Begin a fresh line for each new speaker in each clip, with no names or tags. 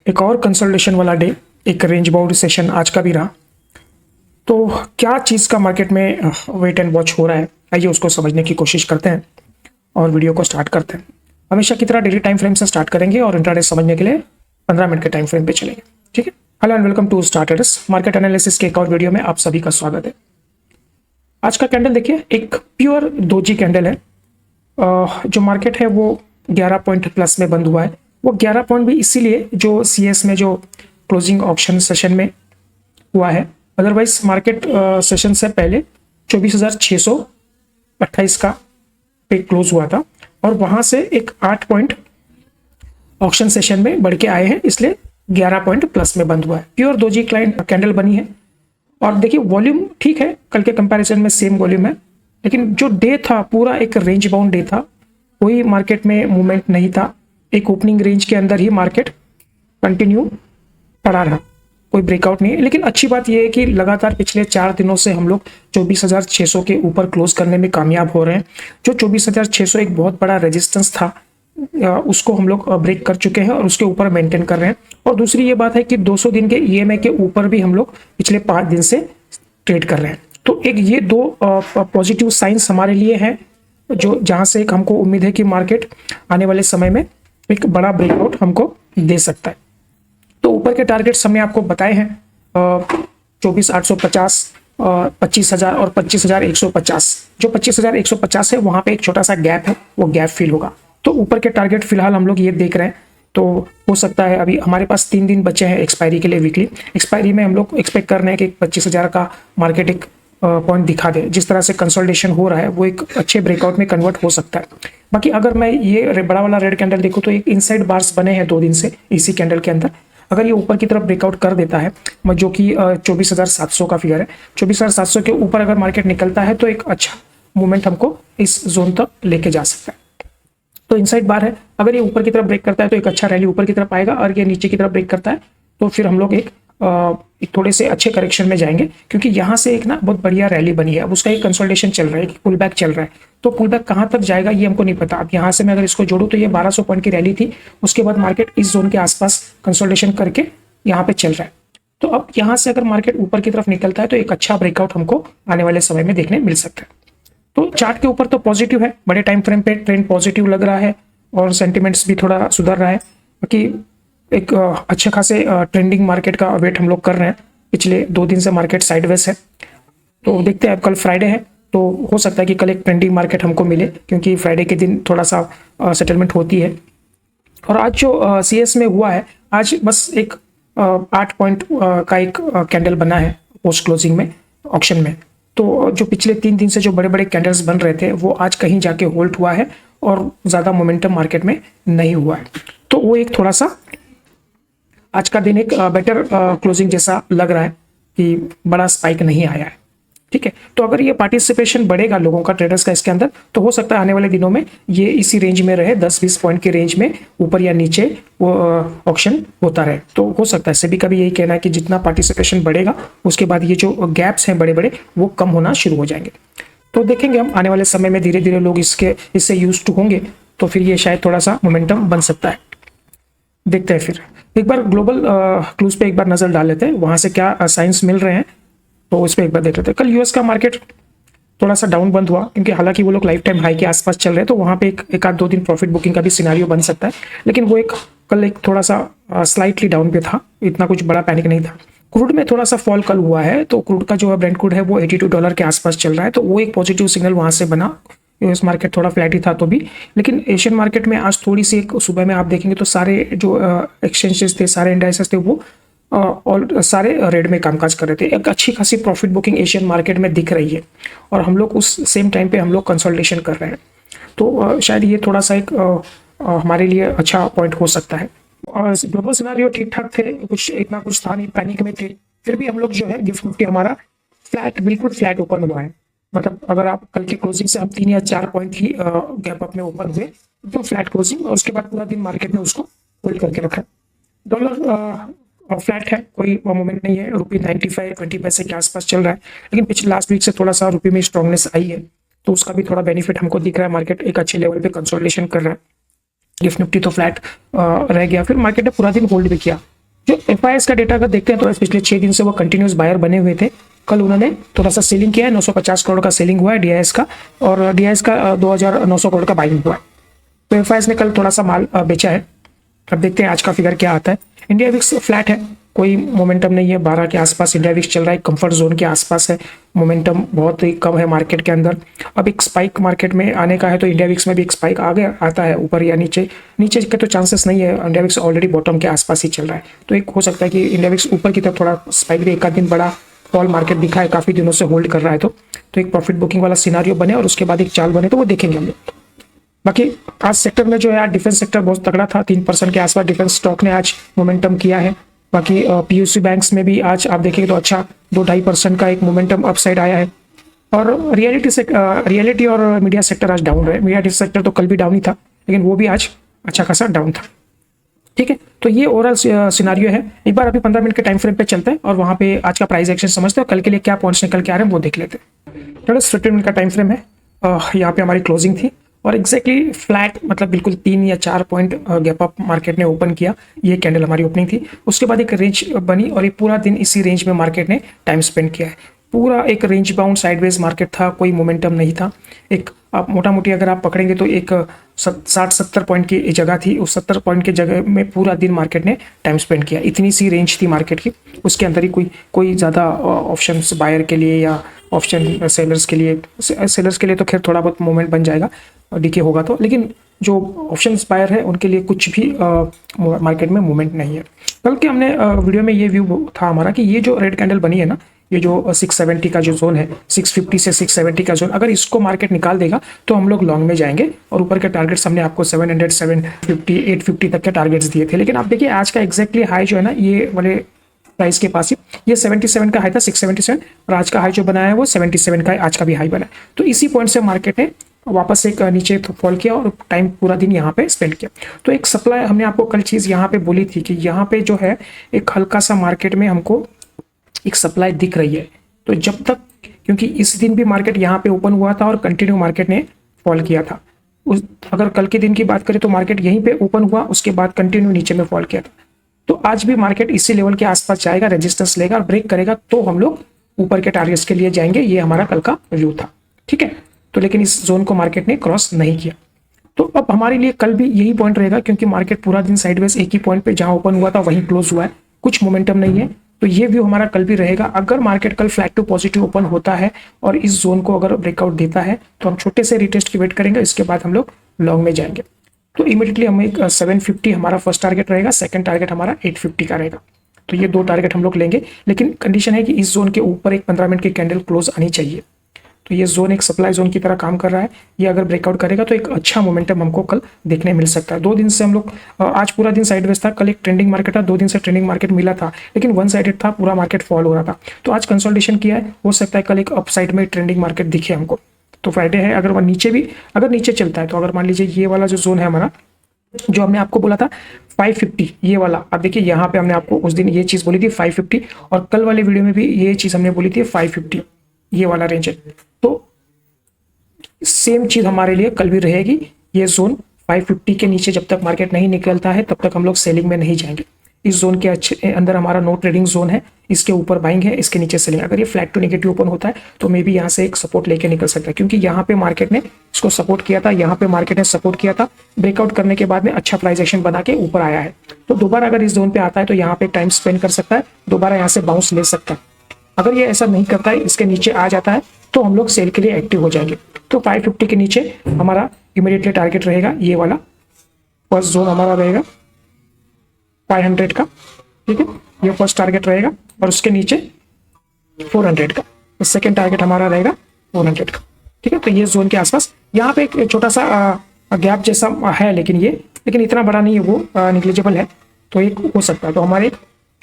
एक और कंसोलिडेशन वाला डे, एक रेंज बाउंड सेशन आज का भी रहा। तो क्या चीज़ का मार्केट में वेट एंड वॉच हो रहा है, आइए उसको समझने की कोशिश करते हैं और वीडियो को स्टार्ट करते हैं। हमेशा की तरह डेली टाइम फ्रेम से स्टार्ट करेंगे और इंट्राडे समझने के लिए 15 मिनट के टाइम फ्रेम पे चलेंगे। ठीक है, hello and welcome to starters market analysis के एक और वीडियो में आप सभी का स्वागत है। आज का कैंडल देखिए, एक प्योर दोजी कैंडल है। जो मार्केट है वो 11 पॉइंट प्लस में बंद हुआ है। वो 11 पॉइंट भी इसीलिए जो सीएस में जो क्लोजिंग ऑप्शन सेशन में हुआ है, अदरवाइज मार्केट सेशन से पहले 24,628 का पे क्लोज हुआ था और वहां से एक 8 पॉइंट ऑप्शन सेशन में बढ़ के आए हैं, इसलिए 11 पॉइंट प्लस में बंद हुआ है। प्योर दोजी क्लाइंट कैंडल बनी है। और देखिए वॉल्यूम ठीक है, कल के कंपैरिजन में सेम वॉल्यूम है, लेकिन जो डे था पूरा एक रेंज बाउंड डे था, कोई मार्केट में मूवमेंट नहीं था। एक ओपनिंग रेंज के अंदर ही मार्केट कंटिन्यू पड़ा रहा, कोई ब्रेकआउट नहीं है। लेकिन अच्छी बात यह है कि लगातार पिछले 4 दिनों से हम लोग 24,600 के ऊपर क्लोज करने में कामयाब हो रहे हैं। जो 24,600 एक बहुत बड़ा रेजिस्टेंस था, उसको हम लोग ब्रेक कर चुके हैं और उसके ऊपर मेंटेन कर रहे हैं। और दूसरी ये बात है कि 200 दिन के ईएमए के ऊपर भी हम लोग पिछले 5 दिन से ट्रेड कर रहे हैं। तो एक ये दो पॉजिटिव साइंस हमारे लिए हैं, जो जहां से एक हमको उम्मीद है कि मार्केट आने वाले समय में एक बड़ा ब्रेकआउट हमको दे सकता है। तो ऊपर के टारगेट्स हमने आपको बताए हैं, 24,850, 25,000 और 25,150। जो 25,150 है वहां पे एक छोटा सा गैप है, वो गैप फिल होगा। तो ऊपर के टारगेट फिलहाल हम लोग ये देख रहे हैं। तो हो सकता है, अभी हमारे पास 3 दिन बचे हैं एक्सपायरी के लिए। वीकली एक्सपायरी में हम लोग एक्सपेक्ट कर रहे हैं कि 25,000 का मार्केट एक पॉइंट दिखा दे। जिस तरह से कंसोलिडेशन हो रहा है वो एक अच्छे ब्रेकआउट में कन्वर्ट हो सकता है। बाकी अगर मैं ये बड़ा वाला रेड कैंडल देखूँ तो एक इनसाइड बार्स बने हैं 2 दिन से इसी कैंडल के अंदर। अगर ये ऊपर की तरफ ब्रेकआउट कर देता है, जो कि 24,700 का फिगर है, 24,700 के ऊपर अगर मार्केट निकलता है तो एक अच्छा मूवमेंट हमको इस जोन तक लेके जा सकता है। तो इनसाइड बार है, अगर ये ऊपर की तरफ ब्रेक करता है तो एक अच्छा रैली ऊपर की तरफ आएगा, और ये नीचे की तरफ ब्रेक करता है तो फिर हम लोग एक थोड़े से अच्छे करेक्शन में जाएंगे, क्योंकि यहाँ से एक ना बहुत बढ़िया रैली बनी है। अब उसका एक कंसोलिडेशन चल रहा है, पुल बैक चल रहा है। तो पुल बैक कहाँ तक जाएगा ये हमको नहीं पता। अब यहाँ से मैं अगर इसको जोड़ूँ तो ये 1200 पॉइंट की रैली थी, उसके बाद मार्केट इस जोन के आसपास कंसोलिडेशन करके यहाँ पे चल रहा है। तो अब यहाँ से अगर मार्केट ऊपर की तरफ निकलता है तो एक अच्छा ब्रेकआउट हमको आने वाले समय में देखने मिल सकता है। तो चार्ट के ऊपर तो पॉजिटिव है, बड़े टाइम फ्रेम पे ट्रेंड पॉजिटिव लग रहा है और सेंटिमेंट्स भी थोड़ा सुधर रहा है। बाकी एक अच्छे खासे ट्रेंडिंग मार्केट का वेट हम लोग कर रहे हैं। पिछले 2 दिन से मार्केट साइडवेज है, तो देखते हैं। अब कल फ्राइडे है तो हो सकता है कि कल एक ट्रेंडिंग मार्केट हमको मिले, क्योंकि फ्राइडे के दिन थोड़ा सा सेटलमेंट होती है। और आज जो सीएस में हुआ है, आज बस एक 8 पॉइंट का एक कैंडल बना है पोस्ट क्लोजिंग में ऑक्शन में। तो जो पिछले 3 दिन से जो बड़े बड़े कैंडल्स बन रहे थे वो आज कहीं जाके होल्ड हुआ है और ज़्यादा मोमेंटम मार्केट में नहीं हुआ है। तो वो एक थोड़ा सा आज का दिन एक बेटर क्लोजिंग जैसा लग रहा है कि बड़ा स्पाइक नहीं आया है। ठीक है, तो अगर ये पार्टिसिपेशन बढ़ेगा लोगों का, ट्रेडर्स का इसके अंदर, तो हो सकता है आने वाले दिनों में ये इसी रेंज में रहे, 10-20 पॉइंट के रेंज में ऊपर या नीचे वो ऑक्शन होता रहे। तो हो सकता है, सेबी का भी यही कहना है कि जितना पार्टिसिपेशन बढ़ेगा उसके बाद ये जो गैप्स हैं बड़े बड़े वो कम होना शुरू हो जाएंगे। तो देखेंगे हम आने वाले समय में धीरे धीरे लोग इससे यूज टू होंगे, तो फिर ये शायद थोड़ा सा मोमेंटम बन सकता है। देखते हैं, फिर एक बार ग्लोबल क्लूज पे एक बार नजर डाल लेते हैं, वहां से क्या साइंस मिल रहे हैं तो उस पर एक बार देख लेते हैं। कल यूएस का मार्केट थोड़ा सा डाउन बंद हुआ, क्योंकि हालांकि वो लोग लाइफ टाइम हाई के आसपास चल रहे हैं, तो वहां पे एक आध 2 दिन प्रॉफिट बुकिंग का भी सिनारियो बन सकता है। लेकिन वो एक कल एक थोड़ा सा स्लाइटली डाउन पे था, इतना कुछ बड़ा पैनिक नहीं था। क्रूड में थोड़ा सा फॉल कल हुआ है, तो क्रूड का जो है ब्रेंट क्रूड है वो $82 के आसपास चल रहा है, तो वो एक पॉजिटिव सिग्नल वहां से बना। यूएस मार्केट थोड़ा फ्लैट ही था तो भी, लेकिन एशियन मार्केट में आज थोड़ी सी एक सुबह में आप देखेंगे तो सारे जो एक्सचेंजेस थे, सारे इंडाइसेस थे, वो और सारे रेड में कामकाज कर रहे थे। एक अच्छी खासी प्रॉफिट बुकिंग एशियन मार्केट में दिख रही है और हम लोग उस सेम टाइम पे हम लोग कंसोलिडेशन कर रहे हैं। तो शायद ये थोड़ा सा एक हमारे लिए अच्छा पॉइंट हो सकता है। और ग्लोबल सिनारियो ठीक ठाक थे, कुछ इतना कुछ था नहीं, पैनिक में थे, फिर भी हम लोग जो है गिफ्ट निफ्टी हमारा फ्लैट, बिल्कुल फ्लैट ओपन हुआ है। मतलब अगर आप कल की क्लोजिंग से हम 3 या 4 पॉइंट ही गैप अप में ओपन हुए, तो फ्लैट क्लोजिंग, और उसके बाद पूरा दिन मार्केट ने उसको होल्ड करके रखा। डॉलर फ्लैट है, कोई मूवमेंट नहीं है, रुपी 95 20 पैसे के आसपास चल रहा है। लेकिन पिछले लास्ट वीक से थोड़ा सा रुपये में स्ट्रांगनेस आई है, तो उसका भी थोड़ा बेनिफिट हमको दिख रहा है। मार्केट एक अच्छे लेवल पे कंसोलिडेशन कर रहा है। गिफ्ट निफ्टी तो फ्लैट रह गया, फिर मार्केट ने पूरा दिन होल्ड भी किया। जो FIS का डेटा अगर देखते हैं तो पिछले 6 दिन से वो कंटिन्यूस बायर बने हुए थे। कल उन्होंने थोड़ा सा सेलिंग किया है, 950 करोड़ का सेलिंग हुआ है DIS का, और DIS का 2900 करोड़ का बाइंग हुआ है। तो FIS ने कल थोड़ा सा माल बेचा है। अब देखते हैं आज का फिगर क्या आता है। इंडिया विक्स फ्लैट है, कोई मोमेंटम नहीं है, 12 के आसपास इंडिया विक्स चल रहा है, कंफर्ट जोन के आसपास है, मोमेंटम बहुत ही कम है मार्केट के अंदर। अब एक स्पाइक मार्केट में आने का है तो इंडिया विक्स में भी एक स्पाइक आ गया आता है ऊपर या नीचे। नीचे के तो चांसेस नहीं है, इंडिया विक्स ऑलरेडी बॉटम के आसपास ही चल रहा है। तो एक हो सकता है कि इंडिया विक्स ऊपर की तरफ थोड़ा स्पाइक भी, एक आध दिन बड़ा फॉल मार्केट दिखा है, काफी दिनों से होल्ड कर रहा है, तो एक प्रॉफिट बुकिंग वाला सिनारियो बने और उसके बाद एक चाल बने तो वो देखेंगे हम लोग। बाकी आज सेक्टर में जो है, आज डिफेंस सेक्टर बहुत तगड़ा था, 3% के आसपास डिफेंस स्टॉक ने आज मोमेंटम किया है। बाकी PSU बैंक्स में भी आज आप देखेंगे तो अच्छा 2-2.5% का एक मोमेंटम अपसाइड आया है। और रियलिटी और मीडिया सेक्टर आज डाउन रहे। मीडिया सेक्टर तो कल भी डाउन ही था, लेकिन वो भी आज अच्छा खासा डाउन था। ठीक है, तो ये ओवरऑल सिनारियो है। एक बार अभी 15 मिनट के टाइम फ्रेम पे चलते हैं और वहाँ पे आज का प्राइस एक्शन समझते हैं, कल के लिए क्या पॉइंट्स निकल के आ रहे हैं वो देख लेते हैं। थोड़ा 15 मिनट का टाइम फ्रेम है, यहाँ पे हमारी क्लोजिंग थी और एग्जैक्टली फ्लैट, मतलब बिल्कुल 3 या 4 पॉइंट गैप अप मार्केट ने ओपन किया। ये कैंडल हमारी ओपनिंग थी, उसके बाद एक रेंज बनी और ये पूरा दिन इसी रेंज में मार्केट ने टाइम स्पेंड किया है। पूरा एक रेंज बाउंड साइडवेज मार्केट था, कोई मोमेंटम नहीं था। एक आप मोटा मोटी अगर आप पकड़ेंगे तो एक 60-70 पॉइंट की जगह थी, उस 70 पॉइंट की जगह में पूरा दिन मार्केट ने टाइम स्पेंड किया। इतनी सी रेंज थी मार्केट की, उसके अंदर ही कोई ज़्यादा ऑप्शंस बायर के लिए या ऑप्शन सेलर्स के लिए तो खैर थोड़ा बहुत मूवमेंट बन जाएगा, डीके होगा तो, लेकिन जो ऑप्शंस बायर है उनके लिए कुछ भी मार्केट में मूवमेंट नहीं है। कल के हमने वीडियो में ये व्यू था हमारा कि ये जो रेड कैंडल बनी है ना, ये जो 670 का जो जोन है, 650 से 670 का जोन, अगर इसको मार्केट निकाल देगा तो हम लोग लॉन्ग में जाएंगे। और ऊपर के टारगेट्स हमने आपको 700, 750, 850 तक के टारगेट्स दिए थे। लेकिन आप देखिए आज का एग्जैक्टली हाई जो है ना, ये वाले प्राइस के पास ही, ये 77 का हाई था, 677, और आज का हाई जो बनाया है वो 77 का आज का भी हाई बना है। तो इसी पॉइंट से मार्केट ने वापस एक नीचे फॉल किया और टाइम पूरा दिन यहाँ पे स्पेंड किया। तो एक सप्लाई, हमने आपको कल चीज़ यहाँ पे बोली थी कि यहाँ पे जो है एक हल्का सा मार्केट में हमको एक सप्लाई दिख रही है। तो जब तक, क्योंकि इस दिन भी मार्केट यहाँ पे ओपन हुआ था और कंटिन्यू मार्केट ने फॉल किया था। अगर कल के दिन की बात करें तो मार्केट यहीं पे ओपन हुआ, उसके बाद कंटिन्यू नीचे में फॉल किया था। तो आज भी मार्केट इसी लेवल के आसपास जाएगा, रेजिस्टेंस लेगा और ब्रेक करेगा तो हम लोग ऊपर के टारगेट्स के लिए जाएंगे। ये हमारा कल का व्यू था, ठीक है। तो लेकिन इस जोन को मार्केट ने क्रॉस नहीं किया। तो अब हमारे लिए कल भी यही पॉइंट रहेगा, क्योंकि मार्केट पूरा दिन साइडवेज एक ही पॉइंट पे जहां ओपन हुआ था वहीं क्लोज हुआ है, कुछ मोमेंटम नहीं है। तो ये व्यू हमारा कल भी रहेगा। अगर मार्केट कल फ्लैट टू पॉजिटिव ओपन होता है और इस जोन को अगर ब्रेकआउट देता है तो हम छोटे से रिटेस्ट की वेट करेंगे, इसके बाद हम लोग लॉन्ग में जाएंगे। तो इमीडिएटली हम एक 750 हमारा फर्स्ट टारगेट रहेगा, सेकंड टारगेट हमारा 850 का रहेगा। तो ये 2 टारगेट हम लोग लेंगे, लेकिन कंडीशन है कि इस जोन के ऊपर एक 15 मिनट की कैंडल क्लोज आनी चाहिए। तो ये जोन एक सप्लाई जोन की तरह काम कर रहा है। ये अगर ब्रेकआउट करेगा तो एक अच्छा मोमेंटम हमको कल देखने मिल सकता है। 2 दिन से हम लोग, आज पूरा दिन साइडवेज था, कल एक ट्रेंडिंग मार्केट था, 2 दिन से ट्रेंडिंग मार्केट मिला था, लेकिन वन साइडेड था, पूरा मार्केट फॉल हो रहा था। तो आज कंसोलिडेशन किया है, हो सकता है कल एक अप साइड में ट्रेंडिंग मार्केट दिखे हमको। तो फ्राइडे है, अगर वह नीचे भी अगर नीचे चलता है तो अगर मान लीजिए ये वाला जो जोन है हमारा, जो हमने आपको बोला था 550, ये वाला, अब देखिए यहाँ पे हमने आपको उस दिन ये चीज़ बोली थी 550, और कल वाले वीडियो में भी ये चीज़ हमने बोली थी 550, ये वाला रेंज है। तो सेम चीज हमारे लिए कल भी रहेगी। ये जोन 550 के नीचे जब तक मार्केट नहीं निकलता है तब तक हम लोग सेलिंग में नहीं जाएंगे। इस जोन के अच्छे अंदर हमारा नो ट्रेडिंग जोन है, इसके ऊपर बाइंग है, इसके नीचे सेलिंग। अगर ये फ्लैट टू नेगेटिव ओपन होता है तो मे बी यहाँ से एक सपोर्ट लेके निकल सकता है, क्योंकि यहाँ पे मार्केट ने इसको सपोर्ट किया था, यहाँ पे मार्केट ने सपोर्ट किया था, ब्रेकआउट करने के बाद में अच्छा प्राइस एक्शन बना के ऊपर आया है। तो दोबारा अगर इस जोन पे आता है तो यहाँ पे टाइम स्पेंड कर सकता है, दोबारा यहाँ से बाउंस ले सकता है। अगर ये ऐसा नहीं करता है, इसके नीचे आ जाता है, तो हम लोग सेल के लिए एक्टिव हो जाएंगे। तो 550 के नीचे हमारा इमीडिएटली टारगेट रहेगा, ये वाला फर्स्ट जोन हमारा रहेगा 500 का, ठीक है, ये फर्स्ट टारगेट रहेगा, और उसके नीचे 400 का, सेकेंड टारगेट हमारा रहेगा 400 का, ठीक है। तो ये जोन के आसपास यहाँ पे एक छोटा सा गैप जैसा है, लेकिन इतना बड़ा नहीं है, वो निग्लिजिबल है, तो एक हो सकता है। तो हमारे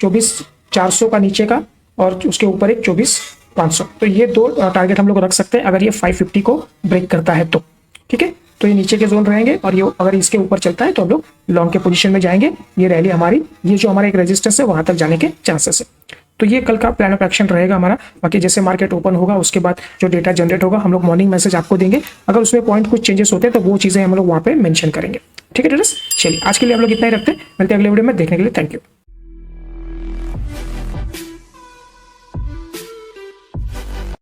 24,400 का नीचे का और उसके ऊपर एक 24,500, तो ये 2 टारगेट हम लोग रख सकते हैं अगर ये 550 को ब्रेक करता है तो, ठीक है। तो ये नीचे के जोन रहेंगे और ये अगर इसके ऊपर चलता है तो हम लोग लॉन्ग के पोजीशन में जाएंगे। ये रैली हमारी, ये जो हमारा एक रेजिस्टेंस है वहां तक जाने के चांसेस है। तो ये कल का प्लान ऑफ एक्शन रहेगा हमारा। बाकी जैसे मार्केट ओपन होगा उसके बाद जो डेटा जनरेट होगा हम लोग मॉर्निंग मैसेज आपको देंगे, अगर उसमें पॉइंट कुछ चेंजेस होते हैं तो वो चीजें हम लोग वहाँ पे मेंशन करेंगे, ठीक है। चलिए आज के लिए हम लोग इतना ही रखते हैं, मिलते हैं अगले वीडियो में, देखने के लिए थैंक यू।